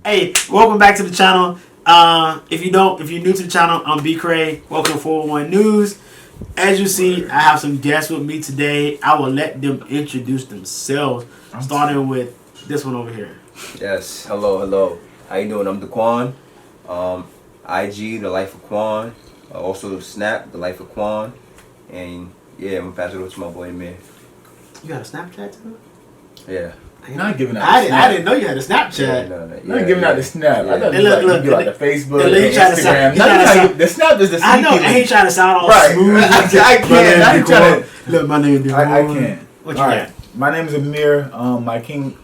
Hey, welcome back to the channel. If you're new to the channel, I'm B Cray. Welcome to 401 News. As you see, I have some guests with me today. I will let them introduce themselves, starting with this one over here. Yes, hello. How you doing? I'm Daquan. IG, The Life of Quan. Also Snap, The Life of Quan. And yeah, I'm gonna pass it over to my boy man. You got a Snapchat too? Yeah. You're not giving out I didn't know you had a Snapchat. You're not giving out the Snap. Yeah. I thought Hey, you look, be like the Facebook, and the Instagram. The Snap is the sneaky I know, I ain't trying to sound all right. smooth. I can't. I ain't trying to. Look, my name is I can't. What you All got? right. My name is Amir. Not my King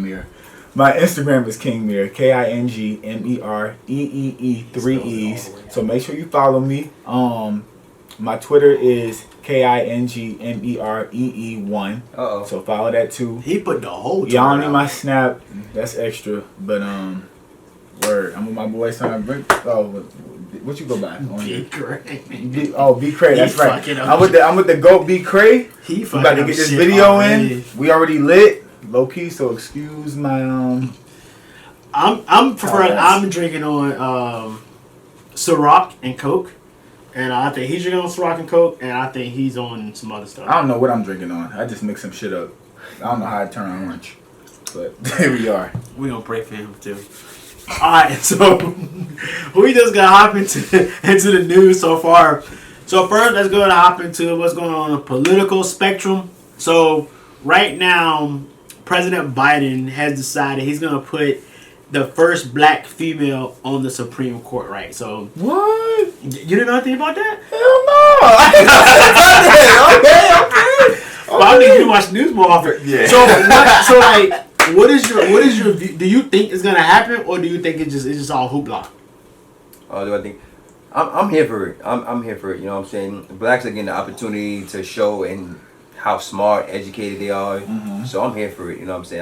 Mir. My Instagram is King Mir. KINGMER EEE 3 E's. So make sure you follow me. My Twitter is KINGMEREE1. So follow that too. He put the whole. Y'all don't need my Snap. That's extra. But word. I'm with my boy son. What you go by? B Cray. B Cray. That's right. I'm with the GOAT B Cray. He we about to get this video in. We already lit. Low key. So excuse my I'm drinking on Ciroc and Coke. And I think he's drinking on Ciroc and Coke, and I think he's on some other stuff. I don't know what I'm drinking on. I just mix some shit up. I don't know how I turn orange. But there we are. We're going to pray for him, too. Alright, so we just got to hop into the news so far. So first, let's go and hop into what's going on the political spectrum. So right now, President Biden has decided he's going to put the first black female on the Supreme Court, right? So what? You didn't know anything about that? Hell no! I didn't know okay. Well, I think you watch the news more often. Yeah. What is your view? Do you think it's gonna happen, or do you think it's just all hoopla? Oh, do I think? I'm here for it. I'm here for it. You know what I'm saying? Blacks are getting the opportunity to show and how smart, educated they are. Mm-hmm. So I'm here for it. You know what I'm saying?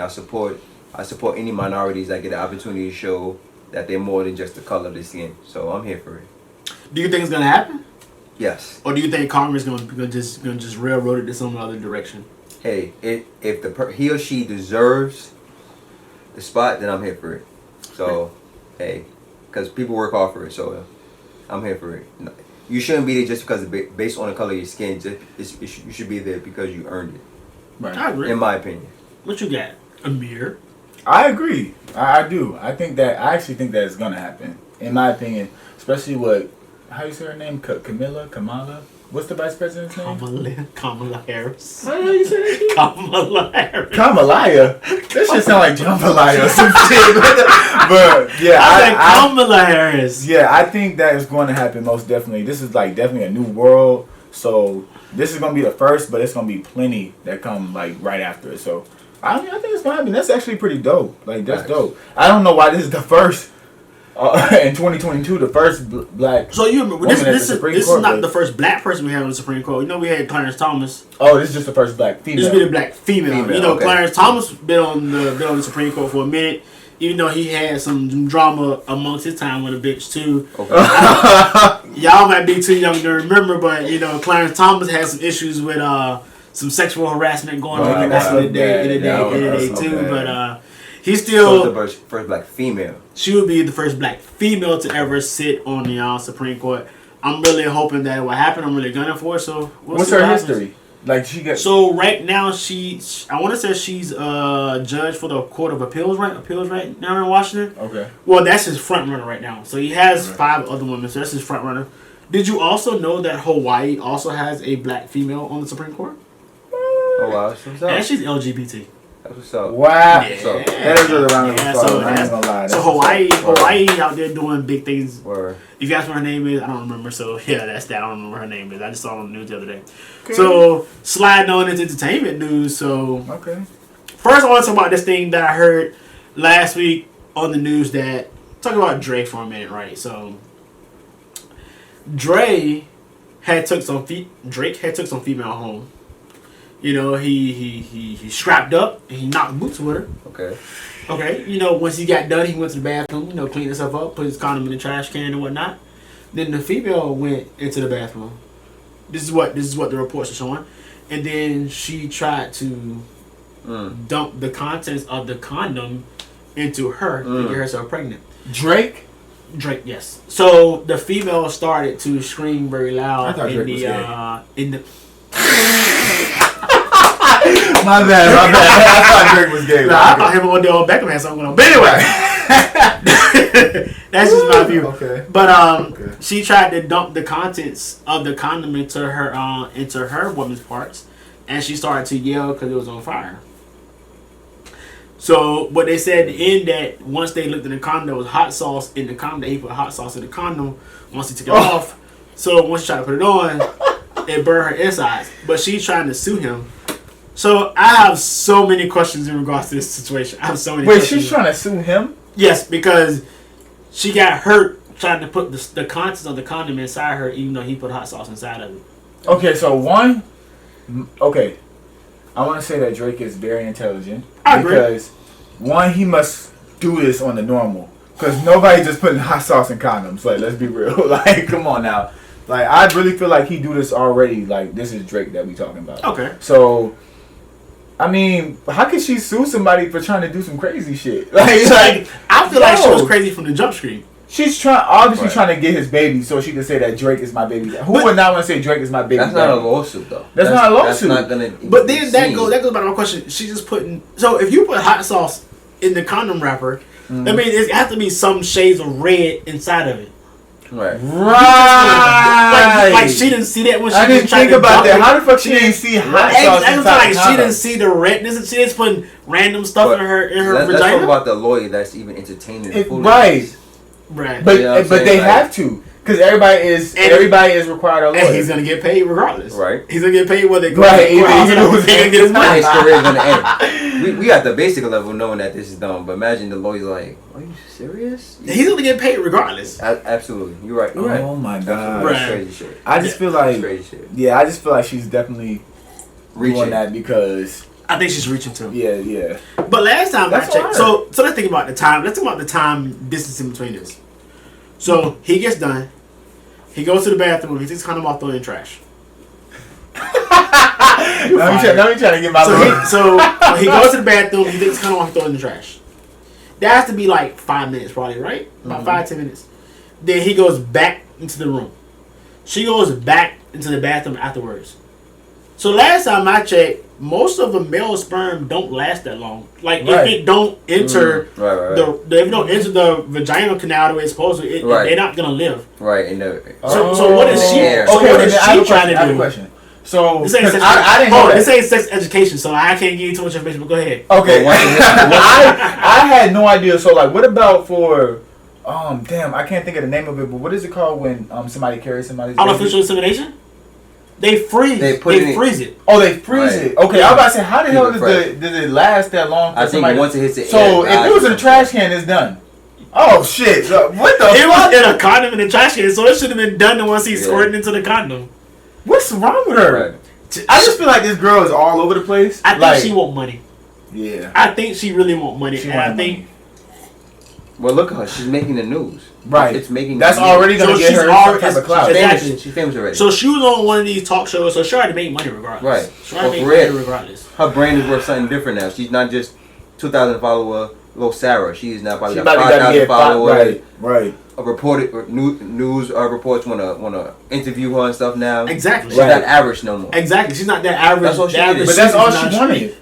I support any minorities that get the opportunity to show that they're more than just the color of their skin. So I'm here for it. Do you think it's gonna happen? Yes. Or do you think Congress gonna just railroad it to some other direction? Hey, if he or she deserves the spot, then I'm here for it. So, hey, because people work hard for it. So, I'm here for it. You shouldn't be there just because based on the color of your skin. You should be there because you earned it. Right. I agree. In my opinion. What you got, Amir? I agree. I do. I actually think that it's gonna happen. In my opinion, especially how you say her name? Kamala? What's the vice president's name? Kamala Harris. How do you say that? Kamala Harris. Kamalaya? That shit sound like jambalaya or some shit. But yeah, Kamala Harris. Yeah, I think that is going to happen most definitely. This is like definitely a new world. So this is gonna be the first, but it's gonna be plenty that come like right after it. So I think it's gonna happen. That's actually pretty dope. Like that's dope. I don't know why this is the first. In 2022, the first black. So you remember this is not but the first black person we had on the Supreme Court. You know we had Clarence Thomas. Oh, this is just the first black female. This will be the black female. You know, okay. Clarence Thomas been on the Supreme Court for a minute. Even though he had some drama amongst his time with a bitch too. Okay. Y'all might be too young to remember, but you know Clarence Thomas had some issues with some sexual harassment going on back in the day too. But he's still the first black female. She would be the first black female to ever sit on the Supreme Court. I'm really hoping that it will happen. I'm really gunning for it. So what's her history? Like she got. So right now I want to say she's a judge for the Court of Appeals right now in Washington. Okay. Well, that's his front runner right now. So he has 5 other women. So that's his front runner. Did you also know that Hawaii also has a black female on the Supreme Court? Oh wow, that's what's up. And she's LGBT. That's what's up. Wow. Yeah. So that is a round of applause. I ain't gonna lie. So Hawaii out there doing big things. Word. If you ask what her name is, I don't remember. So yeah, that's that. I don't remember her name is. I just saw it on the news the other day. Okay. So sliding on into entertainment news. So okay. First, I want to talk about this thing that I heard last week on the news. Talk about Drake for a minute, right? So Drake had took some female home. You know, he strapped up and he knocked boots with her. Okay. You know, once he got done, he went to the bathroom, you know, cleaned himself up, put his condom in the trash can and whatnot. Then the female went into the bathroom. This is what the reports are showing. And then she tried to dump the contents of the condom into her to get herself pregnant. Drake. Drake, yes. So the female started to scream very I loud thought in Drake the was gay. in the. My bad. I thought Drake was gay. Nah, I thought him and Odell Beckham had something going on. But anyway, that's just my view. Okay. But she tried to dump the contents of the condom into her woman's parts, and she started to yell because it was on fire. So what they said at the end that once they looked in the condom, there was hot sauce in the condom. He put hot sauce in the condom once he took it off. So once she tried to put it on, it burned her insides. But she's trying to sue him. So I have so many questions in regards to this situation. I have so many questions. Wait, she's trying to sue him? Yes, because she got hurt trying to put the contents of the condom inside her, even though he put hot sauce inside of it. Okay, so okay, I want to say that Drake is very intelligent. I agree. Because one, he must do this on the normal. Because nobody just putting hot sauce in condoms. Like, let's be real. Like, come on now. Like, I really feel like he do this already. Like, this is Drake that we talking about. Okay. So, I mean, how can she sue somebody for trying to do some crazy shit? Like I feel like she was crazy from the jump screen. She's obviously trying to get his baby so she can say that Drake is my baby. Who would not want to say Drake is my baby? That's not a lawsuit, though. That's not a lawsuit. That's not gonna. But then that goes back to my question. She's just putting. So if you put hot sauce in the condom wrapper, that means it has to be some shades of red inside of it. Right. Like she didn't see that when she I didn't think about that. How the fuck she didn't see hot sauce inside like the she didn't see the redness. She just putting random stuff in her Let's vagina. talk about the lawyer that's even entertaining the fool. Right. But You know what I'm but saying? they Like- have to. Because everybody is required a lawyer. And he's gonna get paid regardless. Right. He's gonna get paid whether they go Right, to the courthouse even or not. if He's gonna get his money. His career is gonna end. We at the basic level knowing that this is dumb, but imagine the lawyer's like, "Are you serious?" He's gonna get paid regardless. Absolutely, you're right. You're right. Oh my god. Right. That's crazy shit. I just feel like Crazy shit. I just feel like she's definitely Reaching. doing that because I think she's reaching to. yeah. But last time That's I checked, hard. so let's think about the time. Let's think about the time distance in between this. So he gets done. He goes to the bathroom. He takes condom off, throw it in the trash. Let me try to get my So he goes to the bathroom. He takes condom off, throw it in the trash. That has to be like 5 minutes, probably, right? About 5-10 minutes. Then he goes back into the room. She goes back into the bathroom afterwards. So last time I checked, most of the male sperm don't last that long. Like if it don't enter Right. if it don't enter the vaginal canal the way it's supposed to, they're not gonna live. Right. And So what is she? Yeah. So what is I she have trying a to do? question. So This ain't sex. I didn't know that. This ain't sex education, so I can't give you too much information. But go ahead. Okay, But I had no idea. So like, what about for? Damn, I can't think of the name of it. But what is it called when somebody carries somebody's baby? Artificial insemination. They freeze. They freeze it. Oh, they freeze it. Okay, Yeah. I was about to say, how the hell Keep it does it last that long? For I think somebody? once it hits the So air, if it was in a trash can, it's done. Oh shit! What the? It fuck? was in a condom in the trash can, so it should have been done once he squirted into the condom. What's wrong with her? Right. I just feel like this girl is all over the place. I think she want money. Yeah. I think she really want money, She and I want think money. Well, look at her. She's making the news. Right. It's making. That's the news. already gonna So get she's her already- some type of clout. She's Exactly. famous. She's famous already. so. She was on one of these talk shows, so she already made money regardless. Right. She already For made real. money regardless. Her brand is worth something different now. She's not just 2,000 follower little Sarah. She is now probably She got about to 5,000 get followers. right. A reported news reports wanna interview her and stuff now. Exactly. She's not average no more. Exactly. She's not that average. That's all she that is. But that's she's all not she street. wanted.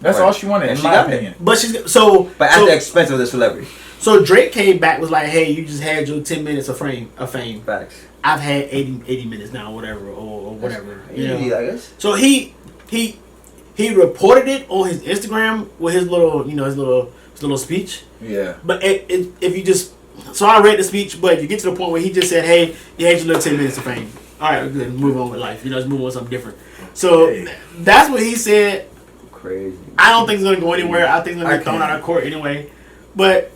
That's Right. all she wanted, And in she my got it. opinion. But she's so. But at so, the expense of the celebrity. so Drake came back was like, "Hey, you just had your 10 minutes of fame. Facts. I've had 80 minutes now, whatever, or whatever. You know? Yeah, I guess. So he reported it on his Instagram with his little his little speech. Yeah. But if you just so I read the speech, but you get to the point where he just said, "Hey, you had your little 10 minutes of fame. All right, good. Move on with life. Let's move on with something different." So that's what he said. Crazy. I don't think it's gonna go anywhere. I think it's gonna get thrown can't. out of court anyway. But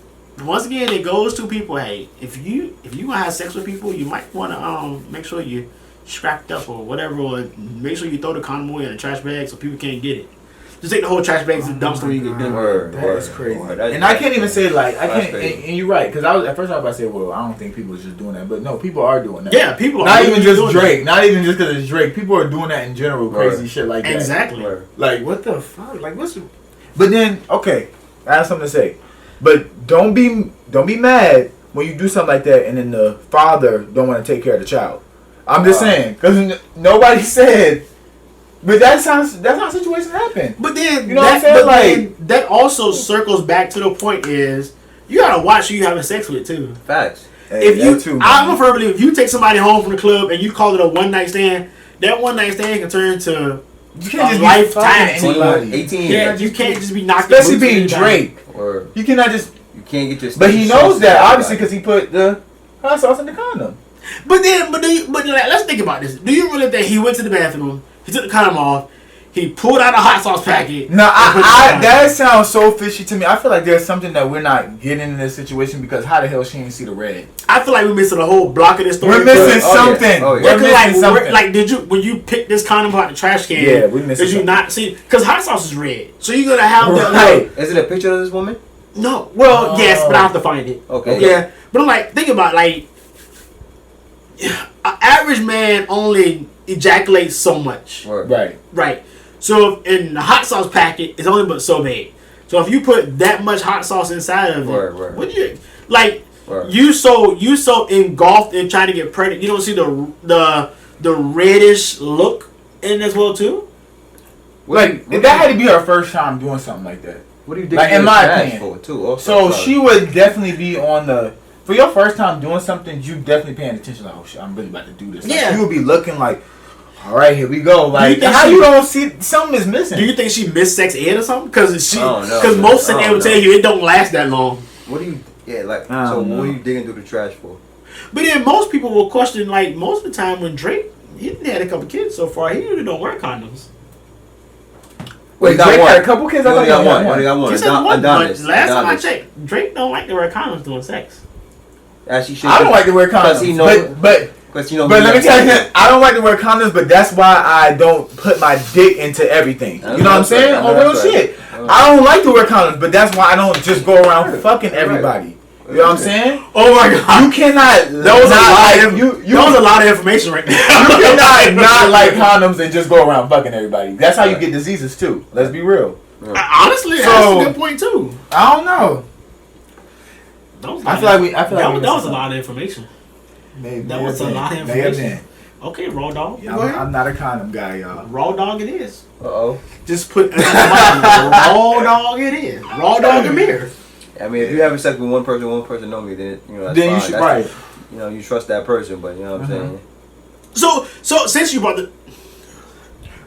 once again, it goes to people. Hey, if you gonna have sex with people, you might want to make sure you strapped up or whatever, or make sure you throw the condom away in a trash bag so people can't get it. Just take the whole trash bag to the dumpster when you get done. That is crazy. And I can't even say like I can't. And you're right, because I was at first I was about to say, well, I don't think people are just doing that, but no, people are doing that. Yeah, people are Not really even just doing Drake. Not even just because it's Drake. People are doing that in general. Crazy Right. shit like that. that. Exactly. Like what the fuck? Like what's? But then okay, I have something to say. But don't be mad when you do something like that, and then the father don't want to take care of the child. I'm just saying, because nobody said. But that's how situations happen. But then you know what I'm saying? Like that also circles back to the point is you gotta watch who you having sex with too. Facts. Hey, If you, I'm a firm believer. If you take somebody home from the club and you call it a one night stand, that one night stand can turn into you can't just lifetime. 21, 18. Yeah, you can't just be knocking. Especially being Drake. Or you cannot just. You can't get your. But he knows that obviously because he put the hot sauce in the condom. But let's think about this. Do you really think he went to the bathroom? He took the condom off. He pulled out a hot sauce packet. No, that sounds so fishy to me. I feel like there's something that we're not getting in this situation because how the hell she didn't see the red? I feel like we're missing a whole block of this story. We're missing something. Oh, yeah. We're missing something. Like, did you when you picked this condom out the trash can? Yeah, we missing. Did you not see? Because hot sauce is red, so you're gonna have that. Right. Is it a picture of this woman? No. Well, yes, but I have to find it. Okay. Yeah, but I'm like, think about like, an average man only ejaculates so much. Right. Right. So in the hot sauce packet, it's only but so big. So if you put that much hot sauce inside of it, would you like you so engulfed in trying to get pregnant, you don't see the reddish look in as well too? Like if that had to be her first time doing something like that. What do you think? Like in my opinion, for too? Also, so she would definitely be on the. For your first time doing something, you definitely paying attention. Like, oh shit, I'm really about to do this. Like, Yeah. you would be looking like. All right, here we go. Like, you how you don't see something is missing? Do you think she missed sex ed or something? Because no, most sex ed will tell you it don't last that long. What do you? Yeah, like so. What are you digging through the trash for? But then most people will question like most of the time when Drake he had a couple kids so far he really don't wear condoms. Wait, Drake had a couple kids. I thought he got one. Only got one. He said one, Adonis. but last time I checked, Drake don't like to wear condoms during sex. As she should. I don't like to wear condoms. He knows, but let me tell you, I don't like to wear condoms, but that's why I don't put my dick into everything. You know what I'm saying? On real shit. I don't like to wear condoms, but that's why I don't just go around fucking everybody. You know what I'm saying? Oh my god! You cannot. That was a lot of information right there. You cannot not like condoms and just go around fucking everybody. That's how you get diseases too. Let's be real. Honestly, that's a good point too. I don't know. I feel like that was a lot of information. That was a lot of information. Okay, raw dog. I'm not a condom guy, y'all. Raw dog it is. Just put raw dog it is. Raw dog and beer. I mean, if you having sex with one person know me, then that's then fine. You should right. You trust that person, but you know what I'm saying. So since you brought the.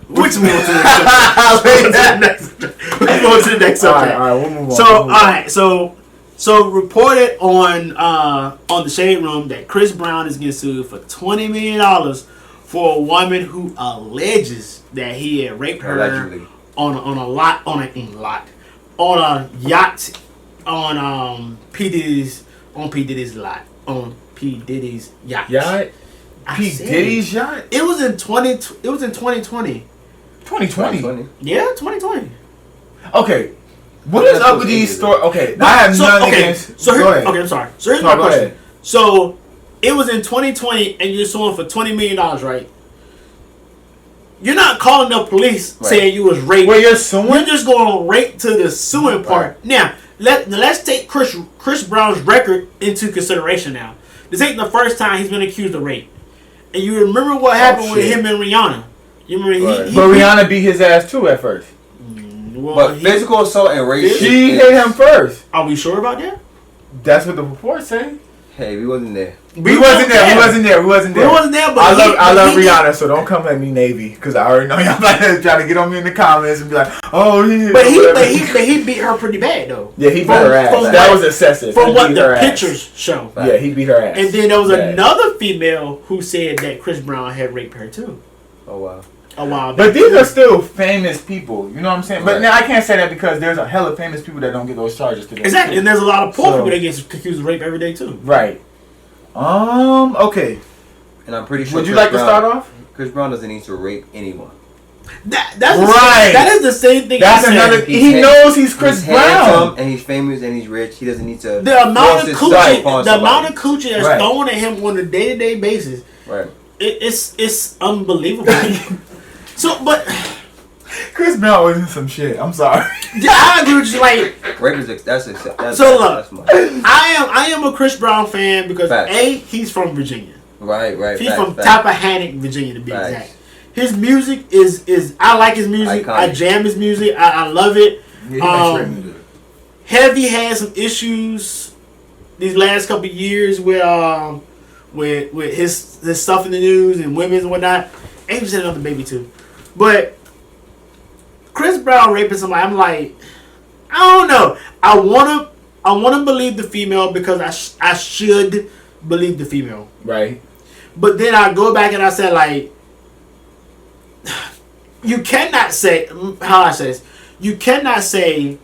Let's move on to the next subject. All right, we'll move on. So all right, so reported on the Shade Room that Chris Brown is getting sued for $20 million for a woman who alleges that he had raped her on a yacht on P Diddy's yacht. Yacht? P Diddy's yacht? It was in 2020. 2020. Yeah, 2020. Okay. What is up with these stories? Okay, I have nothing against. So here, okay, I'm sorry. So here's my question. Ahead. So it was in 2020, and you're suing for $20 million, right? You're not calling the police saying you was raped. Well, you're suing. You're just going right to the suing part. Right. Now, let's take Chris Brown's record into consideration. Now, this ain't the first time he's been accused of rape, and you remember what happened with him and Rihanna. You remember but Rihanna beat his ass too at first. Well, but physical assault and rape. She hit him first. Are we sure about that? That's what the report say. Hey, we wasn't there. We wasn't there. But I love Rihanna, so don't come at me, Navy, because I already know y'all about to try to get on me in the comments and be like, "Oh, yeah." But he beat her pretty bad though. Yeah, he beat her ass. That was excessive. From what the pictures show. Yeah, he beat her ass. And then there was another female who said that Chris Brown had raped her too. Oh wow. A while back. But these are still famous people. You know what I'm saying? But now I can't say that because there's a hella famous people that don't get those charges today. Exactly, and there's a lot of poor people that get accused of rape every day too. Right. Okay. And I'm pretty sure. Would you like to start off? Chris Brown doesn't need to rape anyone. That's right. That is the same thing. That's another. He knows he's Chris Brown, and he's famous and he's rich. He doesn't need to. The amount of coochie that's thrown at him on a day-to-day basis. Right. It's unbelievable. So, but Chris Brown was in some shit. I'm sorry. Yeah, I agree with you. Like, Rape is that's so look, that's my, I am a Chris Brown fan because Facts. he's from Virginia. right. He's facts, from facts. Tappahannock, Virginia, to be Facts. exact. His music is I like his music. Iconic. I jam his music. I love it. Yeah, he makes great music. Heavy had some issues these last couple of years with his stuff in the news and women's and whatnot. And he said another baby too, but Chris Brown raping somebody, I'm like, I don't know. I wanna believe the female because I should believe the female. Right. But then I go back and I said, like, you cannot say, how I say this, you cannot say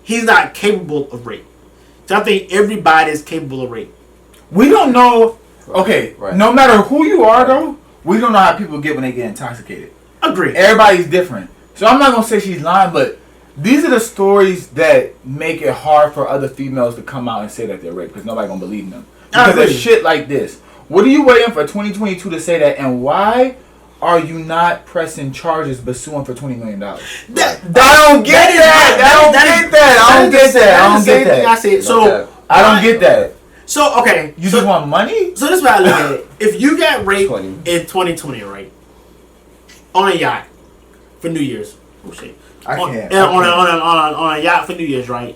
he's not capable of rape. So I think everybody is capable of rape. We don't know. Okay, Right. no matter who you are, though, we don't know how people get when they get intoxicated. Agree. Everybody's different. So I'm not going to say she's lying, but these are the stories that make it hard for other females to come out and say that they're raped because nobody's going to believe them. I Because of agree. shit like this. What are you waiting for 2022 to say that? And why are you not pressing charges but suing for $20 million? I don't get that. I don't get that. I don't get that. I don't get I that. said. So I don't get that. So okay. You so, just want money? So this is what I look at it. If you got raped 20. in 2020, right, on a yacht for New Year's, oh shit, I on, can't. yeah, on a yacht for New Year's, right,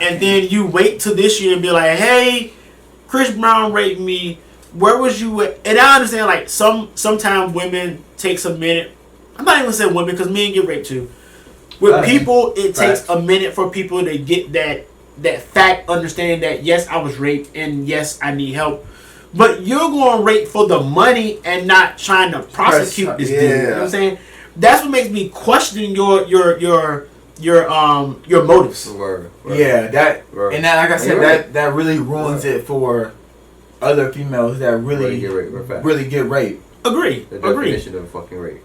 and then you wait till this year and be like, hey, Chris Brown raped me. Where was you at? And I understand, like, sometimes women takes a minute. I'm not even saying women because men get raped too. With Facts. people, it takes Facts. a minute for people to get that fact, understand that yes, I was raped and yes, I need help. But you're going to rape for the money and not trying to prosecute this dude. You know what I'm saying? That's what makes me question your motives. Word. Yeah, that Word. and that, like I said, You're right. that really ruins it for other females that Really get raped. Fact. really get raped. Agree. The Agree. definition of fucking rape.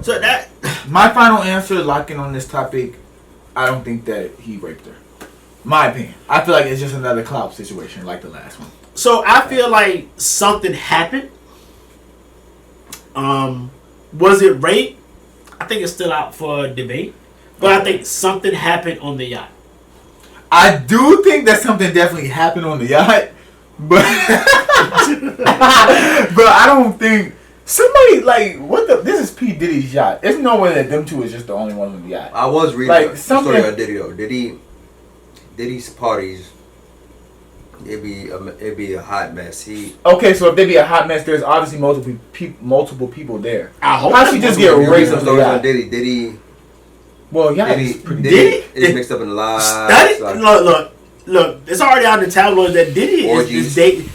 So that My final answer, locking on this topic, I don't think that he raped her. My opinion. I feel like it's just another clout situation like the last one. so I feel like something happened. Was it rape? I think it's still out for debate. But I think something happened on the yacht. I do think that something definitely happened on the yacht, but but I don't think somebody like what the. This is P Diddy's yacht. There's no way that them two is just the only ones on the yacht. I was reading Like, the something- story of Diddy though. Diddy's parties, it'd be a hot mess. Okay, so if they be a hot mess, there's obviously multiple people there. I hope How she just get If you read raped some on the stories on yacht? Diddy Well, yeah, Diddy it's pretty Diddy? is mixed up in a lot. Study, look. It's already out in the tabloids that Diddy Orgies. Diddy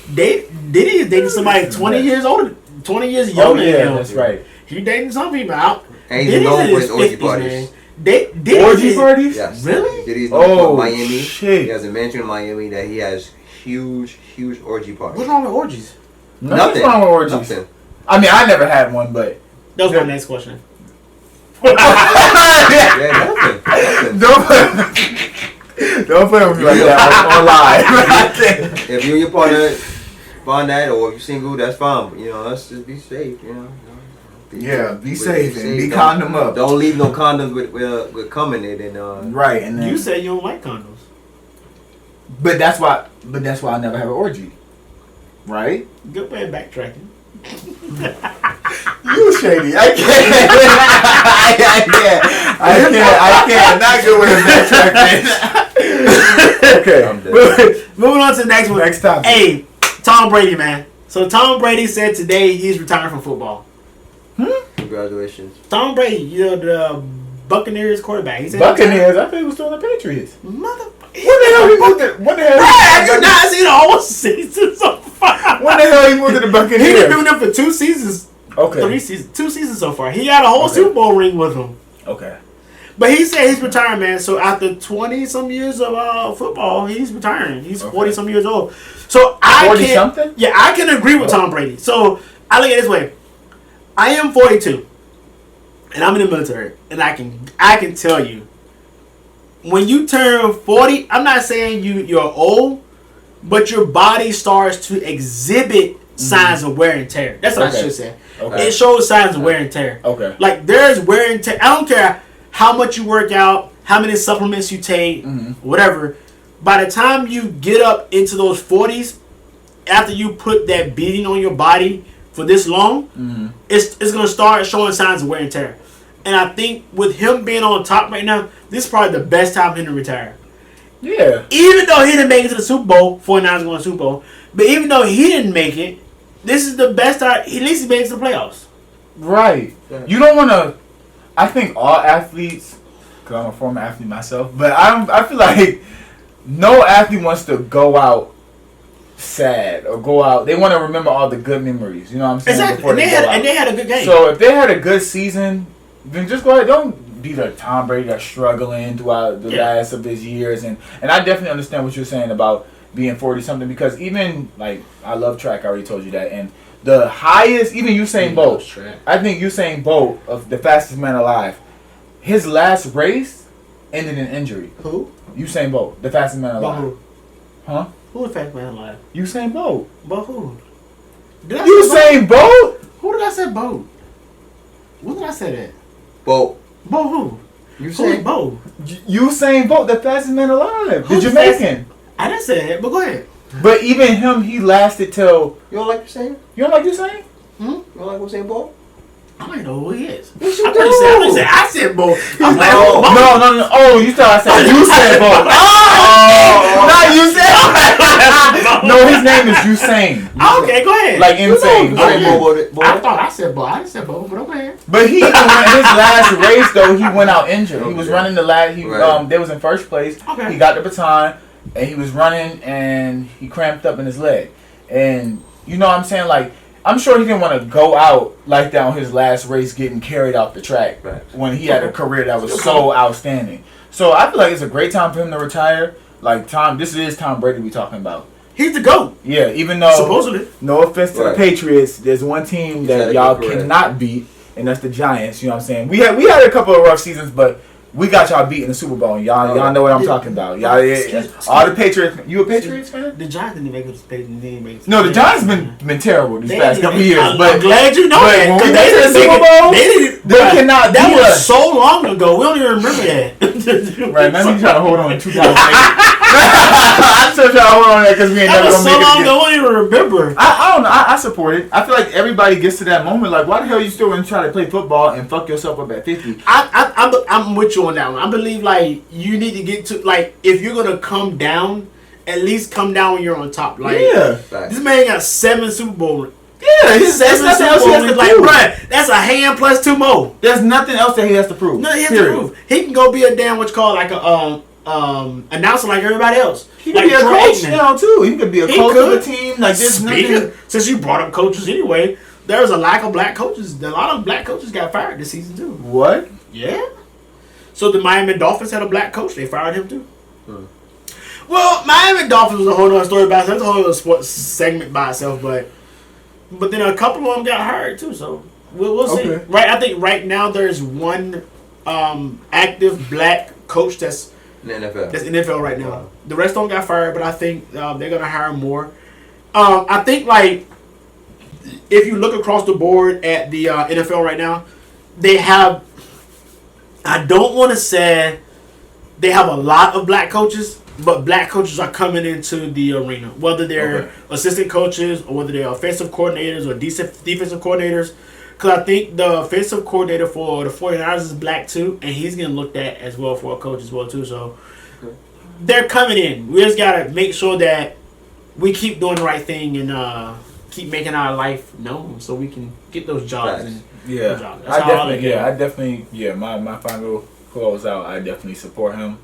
is dating somebody 20 years older, 20 years Oh younger yeah, than him. that's right. He dating some people out. And he's Diddy's known in for his his orgy 50s, parties. man. Diddy Orgy is- parties? Yes. Really? Diddy's known Oh, for Miami. shit. He has a mansion in Miami that he has huge orgy parties. What's wrong with orgies? Nothing's wrong with orgies. Nothing. I mean, I never had one, but That was my next question. Yeah, nothing. don't play with me like that on live. If you and your partner find that, or if you're single, that's fine. But, let's just be safe. Yeah, be safe and be Don't- condom up. Don't leave no condoms with cum in it, and Right, and then You said you don't like condoms. but that's why I never have an orgy. Right? Good way of backtracking. You shady. I can't. I can't. Not good with a backtrack. Okay. I'm dead. Moving on to the next one. Next topic. Hey, Tom Brady, man. So Tom Brady said today he's retiring from football. Congratulations. Tom Brady, the Buccaneers quarterback. He said Buccaneers. I thought he was still on the Patriots. Motherfucker. When the hell he moved to? When the hell? Have you not seen the whole season so far? When the hell he moved to the He been Buccaneers? doing it for 2 seasons. Okay. 2 seasons so far. He got a whole Okay. Super Bowl ring with him. Okay. But he said he's retiring, man. So after 20-some years of football, he's retiring. He's 40-some years old. So I 40-something? Yeah, I can agree with Tom Brady. So I look at it this way. I am 42. And I'm in the military. And I can tell you, when you turn 40, I'm not saying you're old, but your body starts to exhibit signs of wear and tear. That's what I Okay. should say. Okay. It shows signs of wear and tear. Okay. Like there's wear and tear. I don't care how much you work out, how many supplements you take, whatever. By the time you get up into those 40s, after you put that beating on your body for this long, it's gonna start showing signs of wear and tear. And I think with him being on top right now, this is probably the best time for him to retire. Yeah. Even though he didn't make it to the Super Bowl, 49ers going to the Super Bowl, but even though he didn't make it, this is the best time. At least he makes the playoffs. Right. You don't want to. I think all athletes, because I'm a former athlete myself, but I feel like no athlete wants to go out sad or go out. They want to remember all the good memories. You know what I'm saying? Exactly. Before And they they, go had, out. and they had a good game. So if they had a good season, then just go ahead. Don't be the Tom Brady that's struggling throughout the last of his years. And I definitely understand what you're saying about being 40-something, because even, like, I love track. I already told you that. And the highest, even Usain Bolt, I think Usain Bolt, of the fastest man alive, his last race ended in injury. Who? Usain Bolt, the fastest man But alive. who? Huh? Who was fast man alive? Usain Bolt. But who? Did I say Usain Bolt? Bolt? Who did I say Bolt? When did I say that? Bolt. Bolt who? You Who's say Bolt? Usain Bolt, the fastest man alive. The Who's Jamaican. I didn't say that, but go ahead. But even him, he lasted till... you don't like Usain? You don't like Usain? You don't like Usain Bolt? I don't know who he is. Yes, you I thought you said I said Bolt. I'm like, No. No. Oh, you thought I said Usain Bolt. Oh, not Usain. No, his name is Usain. Okay, go ahead. Like insane. Usain Bolt. I thought I said Bolt. I didn't say Bolt, but okay. But he, in his last race though, he went out injured. He was running the last. Right. They was in first place. Okay. He got the baton, and he was running, and he cramped up in his leg. And you know what I'm saying? Like, I'm sure he didn't want to go out like that on his last race, getting carried off the track when he had a career that was so outstanding. So I feel like it's a great time for him to retire. Like this is Tom Brady we talking about. He's the GOAT. Yeah, even though Supposedly. no offense to the Right. Patriots, there's one team He's that had a y'all good career. cannot beat, and that's the Giants. You know what I'm saying? We had a couple of rough seasons, but we got y'all beat in the Super Bowl. And y'all know what I'm talking about. Y'all, all the Patriots. You a Patriots fan? The Giants didn't make it. They didn't make it. No, the Giants been terrible these They past didn't- couple years. I'm But glad you know but that. when 'Cause we they went to didn't the make Super it. Bowl, They didn't. they cannot That beat was us. so long ago. We don't even remember that. Right, let me try to hold on to 2008. I'm still trying to hold on to that because we ain't That never was gonna so make it long again. ago. I don't even remember. I don't know. I support it. I feel like everybody gets to that moment. Like, why the hell you still want to try to play football and fuck yourself up at 50? I'm with you on that one. I believe like you need to get to like if you're gonna come down, at least come down when you're on top. Like Yeah. this man got 7 Super Bowl. Yeah, there's Seven nothing else he Super has Bowl. to Like, prove. bruh, that's a hand plus 2 more. There's nothing else that he has to prove. No, he has to Period. prove. He can go be a damn what's called like a announcer like everybody else. He could like be a Troy coach Aikman. now too. He could be a He coach could. of the team. Like this. Speaking, since you brought up coaches anyway, there's a lack of black coaches. A lot of black coaches got fired this season too. What? Yeah. So the Miami Dolphins had a black coach. They fired him too. Well, Miami Dolphins was a whole other story by itself. That's a whole other sports segment by itself. But then a couple of them got hired too. So we'll see. Okay. Right. I think right now there's one active black coach that's In the NFL. That's NFL right now. The rest don't got fired, but I think they're gonna hire more. I think like if you look across the board at the NFL right now, they have. I don't want to say they have a lot of black coaches, but black coaches are coming into the arena, whether they're assistant coaches or whether they're offensive coordinators or defensive coordinators. Because I think the offensive coordinator for the 49ers is black too, and he's getting looked at as well for a coach as well too. So they're coming in. We just gotta make sure that we keep doing the right thing and keep making our life known so we can get those jobs. Right. And Yeah, That's how I look at it. my final close out. I definitely support him.